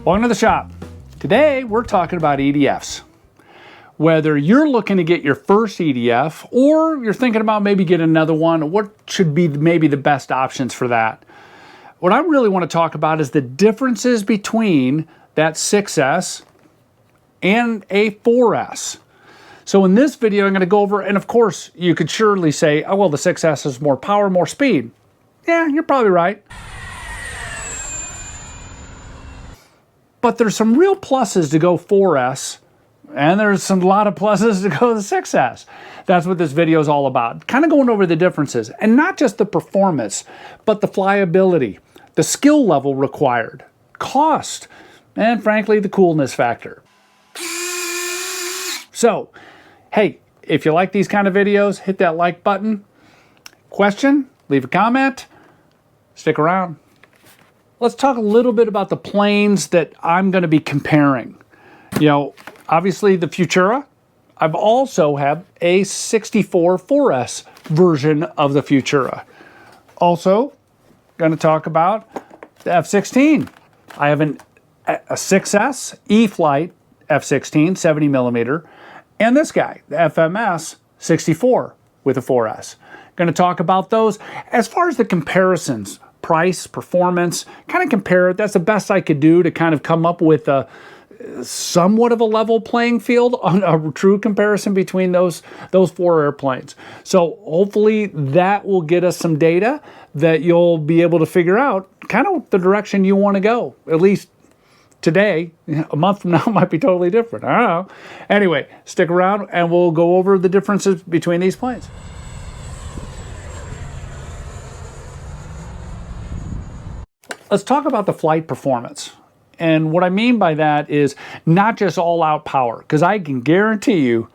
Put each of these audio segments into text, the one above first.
Welcome to the shop. Today we're talking about EDFs. Whether you're looking to get your first EDF or you're thinking about maybe getting another one, what should be maybe the best options for that? What I really want to talk about is the differences between that 6S and a 4S. So in this video I'm going to go over, and of course you could surely say, oh well, the 6S has more power, more speed. Yeah, you're probably right. But there's some real pluses to go 4S, and there's a lot of pluses to go the 6S. That's what this video is all about. Kind of going over the differences, and not just the performance, but the flyability, the skill level required, cost, and frankly, the coolness factor. So, hey, if you like these kind of videos, hit that like button. Question, leave a comment, stick around. Let's talk a little bit about the planes that I'm going to be comparing. You know, obviously the Futura. I've also have a 64 4S version of the Futura. Also, going to talk about the F-16. I have a 6S E-Flight F-16, 70 millimeter, and this guy, the FMS 64 with a 4S. Going to talk about those. As far as the comparisons, price, performance, kind of compare it. That's the best I could do to kind of come up with a somewhat of a level playing field on a true comparison between those four airplanes. So hopefully that will get us some data that you'll be able to figure out kind of the direction you want to go. At least today, a month from now might be totally different. I don't know. Anyway, stick around and we'll go over the differences between these planes. Let's talk about the flight performance. And what I mean by that is not just all-out power, because I can guarantee you,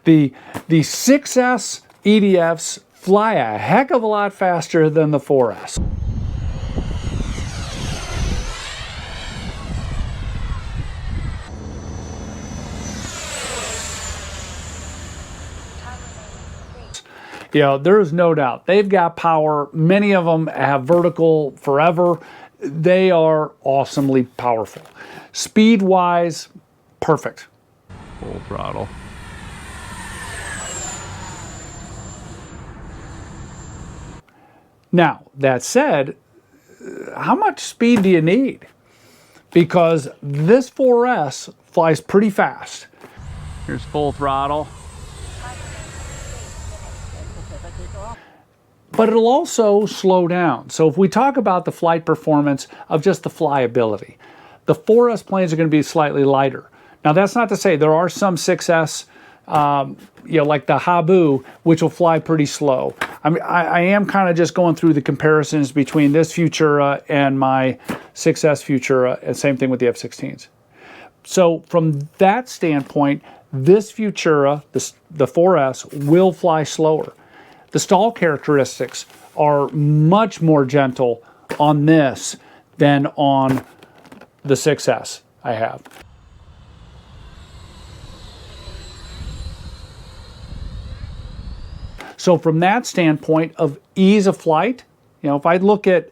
the 6S EDFs fly a heck of a lot faster than the 4S. You know, there is no doubt. They've got power. Many of them have vertical forever. They are awesomely powerful. Speed-wise, perfect. Full throttle. Now, that said, how much speed do you need? Because this 4S flies pretty fast. Here's full throttle. But it'll also slow down. So if we talk about the flight performance of just the flyability, the 4S planes are going to be slightly lighter. Now that's not to say there are some 6S, like the Habu, which will fly pretty slow. I am kind of just going through the comparisons between this Futura and my 6S Futura, and same thing with the F-16s. So from that standpoint, this Futura, the 4S, will fly slower. The stall characteristics are much more gentle on this than on the 6S I have. So from that standpoint of ease of flight, if I look at,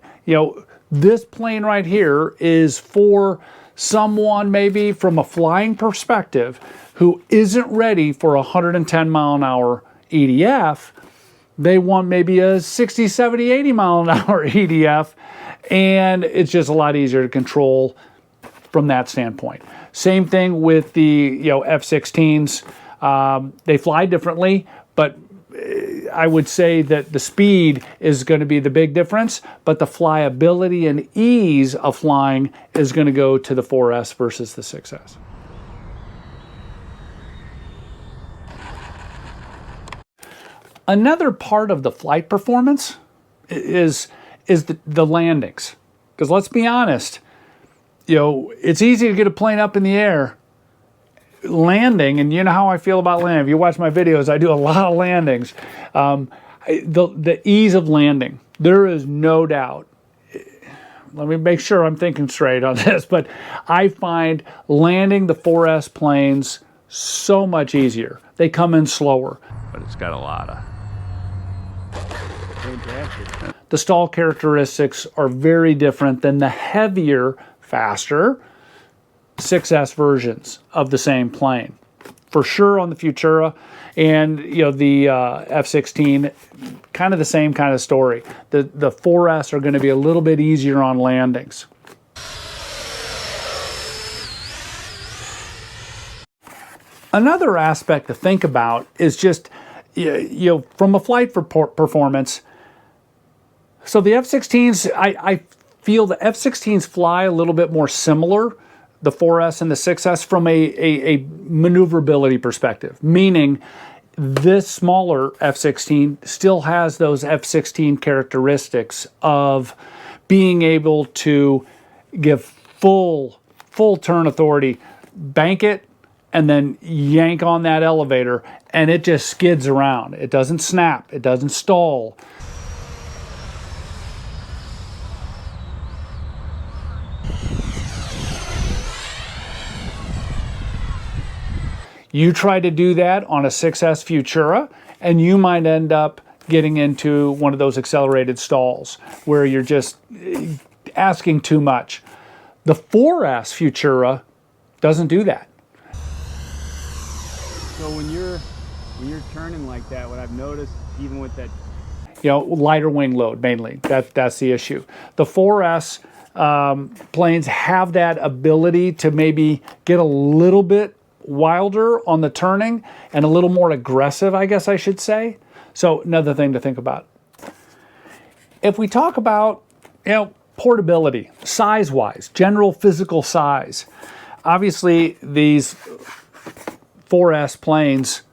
this plane right here is for someone maybe from a flying perspective who isn't ready for a 110 mile an hour EDF. They want maybe a 60, 70, 80 mile an hour EDF, and it's just a lot easier to control from that standpoint. Same thing with the F-16s. They fly differently, but I would say that the speed is going to be the big difference, but the flyability and ease of flying is going to go to the 4S versus the 6S. Another part of the flight performance is the landings. Because let's be honest, it's easy to get a plane up in the air. Landing, and you know how I feel about landing. If you watch my videos, I do a lot of landings. The ease of landing, there is no doubt. Let me make sure I'm thinking straight on this, but I find landing the 4S planes so much easier. They come in slower. But it's got a lot of The stall characteristics are very different than the heavier faster 6S versions of the same plane. For sure on the Futura, and the F-16, kind of the same kind of story. The 4S are going to be a little bit easier on landings. Another aspect to think about is just, from a flight performance. So the F-16s, I feel the F-16s fly a little bit more similar, the 4S and the 6S, from a maneuverability perspective, meaning this smaller F-16 still has those F-16 characteristics of being able to give full turn authority, bank it, and then yank on that elevator, and it just skids around. It doesn't snap, it doesn't stall. You try to do that on a 6S Futura, and you might end up getting into one of those accelerated stalls where you're just asking too much. The 4S Futura doesn't do that. So when you're turning like that, what I've noticed, even with that, lighter wing load mainly. That's the issue. The 4S planes have that ability to maybe get a little bit wilder on the turning and a little more aggressive, I guess I should say. So another thing to think about. If we talk about, portability, size-wise, general physical size, obviously these 4S planes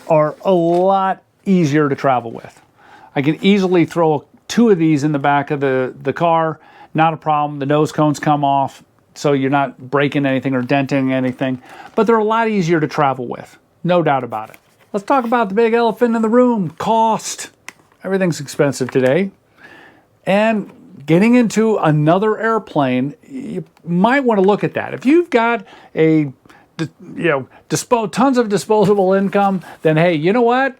are a lot easier to travel with. I can easily throw 2 of these in the back of the car, not a problem. The nose cones come off, so you're not breaking anything or denting anything, but they're a lot easier to travel with, no doubt about it. Let's talk about the big elephant in the room, cost. Everything's expensive today. And getting into another airplane, you might want to look at that. If you've got tons of disposable income, then hey, you know what?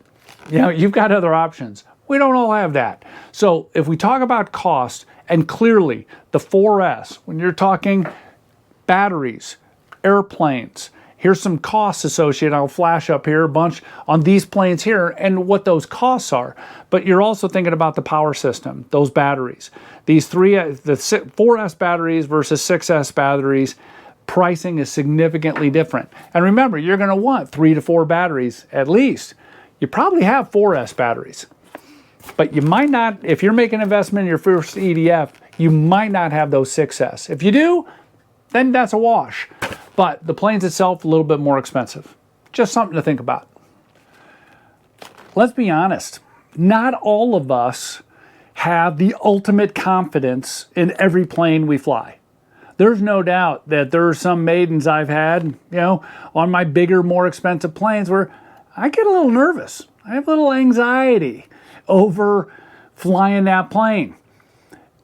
You've got other options. We don't all have that. So if we talk about cost, and clearly the 4S, when you're talking batteries, airplanes, here's some costs associated. I'll flash up here a bunch on these planes here and what those costs are. But you're also thinking about the power system, those batteries. The 4S batteries versus 6S batteries, pricing is significantly different. And remember, you're going to want 3 to 4 batteries at least. You probably have 4S batteries, but you might not, if you're making an investment in your first EDF, you might not have those 6S. If you do, then that's a wash. But the planes itself, a little bit more expensive. Just something to think about. Let's be honest, not all of us have the ultimate confidence in every plane we fly. There's no doubt that there are some maidens I've had, on my bigger, more expensive planes where I get a little nervous. I have a little anxiety over flying that plane.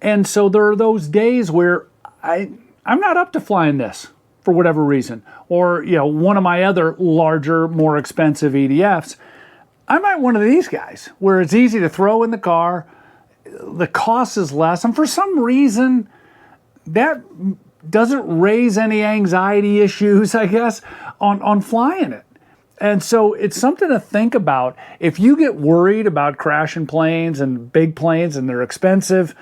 And so there are those days where I'm not up to flying this for whatever reason. Or, one of my other larger, more expensive EDFs, I might want one of these guys where it's easy to throw in the car, the cost is less, and for some reason, that doesn't raise any anxiety issues, I guess, on flying it. And so it's something to think about. If you get worried about crashing planes and big planes and they're expensive,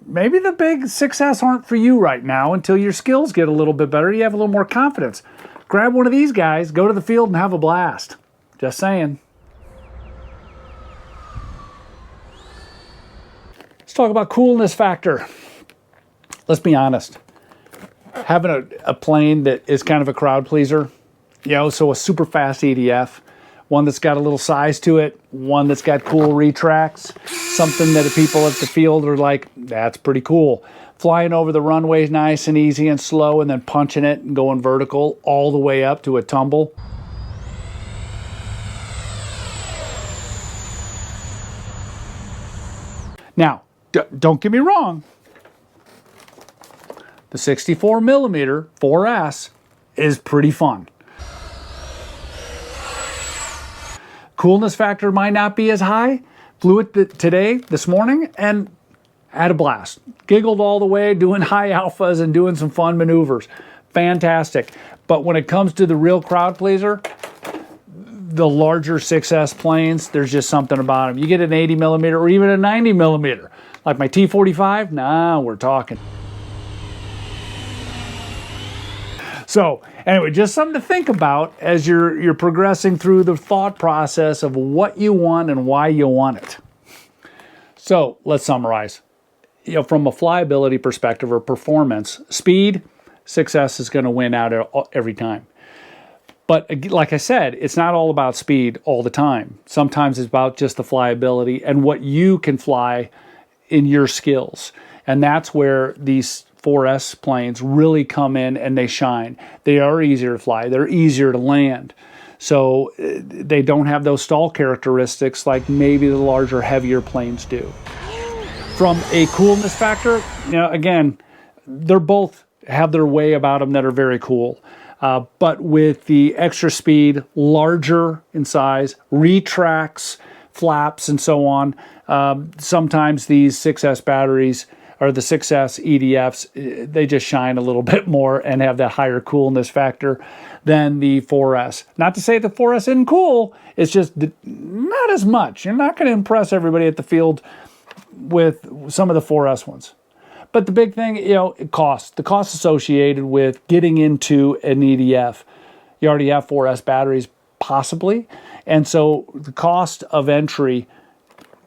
maybe the big 6S aren't for you right now until your skills get a little bit better. You have a little more confidence. Grab one of these guys, go to the field and have a blast. Just saying. Let's talk about coolness factor. Let's be honest. Having a plane that is kind of a crowd pleaser, so a super fast EDF, one that's got a little size to it, one that's got cool retracts, something that the people at the field are like, that's pretty cool. Flying over the runway nice and easy and slow, and then punching it and going vertical all the way up to a tumble. Now, don't get me wrong. The 64 millimeter 4S is pretty fun. Coolness factor might not be as high. Flew it this morning, and Had a blast. Giggled all the way, doing high alphas and doing some fun maneuvers. Fantastic. But when it comes to the real crowd pleaser, the larger 6S planes, there's just something about them. You get an 80 millimeter or even a 90 millimeter. Like my T45, nah, we're talking. So anyway, just something to think about as you're progressing through the thought process of what you want and why you want it. So let's summarize. From a flyability perspective or performance, speed, 6S is going to win out every time. But like I said, it's not all about speed all the time. Sometimes it's about just the flyability and what you can fly in your skills. And that's where these 4S planes really come in and they shine. They are easier to fly. They're easier to land. So they don't have those stall characteristics like maybe the larger, heavier planes do. From a coolness factor, again, they're both have their way about them that are very cool. But with the extra speed, larger in size, retracts, flaps, and so on, sometimes these 6S batteries or the 6S EDFs, they just shine a little bit more and have that higher coolness factor than the 4S. Not to say the 4S isn't cool, it's just not as much. You're not going to impress everybody at the field with some of the 4S ones. But the big thing, cost. The cost associated with getting into an EDF. You already have 4S batteries, possibly. And so the cost of entry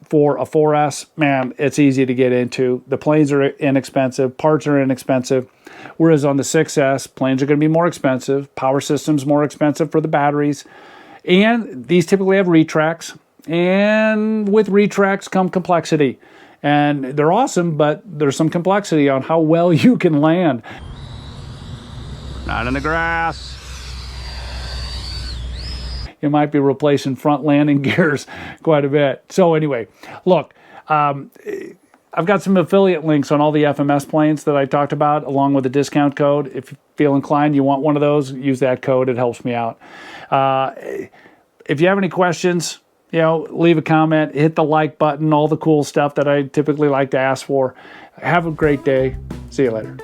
for a 4S, man, it's easy to get into. The planes are inexpensive, parts are inexpensive. Whereas on the 6S, planes are going to be more expensive, power systems more expensive for the batteries. And these typically have retracts. And with retracts come complexity. And they're awesome, but there's some complexity on how well you can land. Not in the grass. You might be replacing front landing gears quite a bit. So anyway, look, I've got some affiliate links on all the FMS planes that I talked about, along with a discount code. If you feel inclined, you want one of those, use that code. It helps me out. If you have any questions, leave a comment, hit the like button, all the cool stuff that I typically like to ask for. Have a great day. See you later.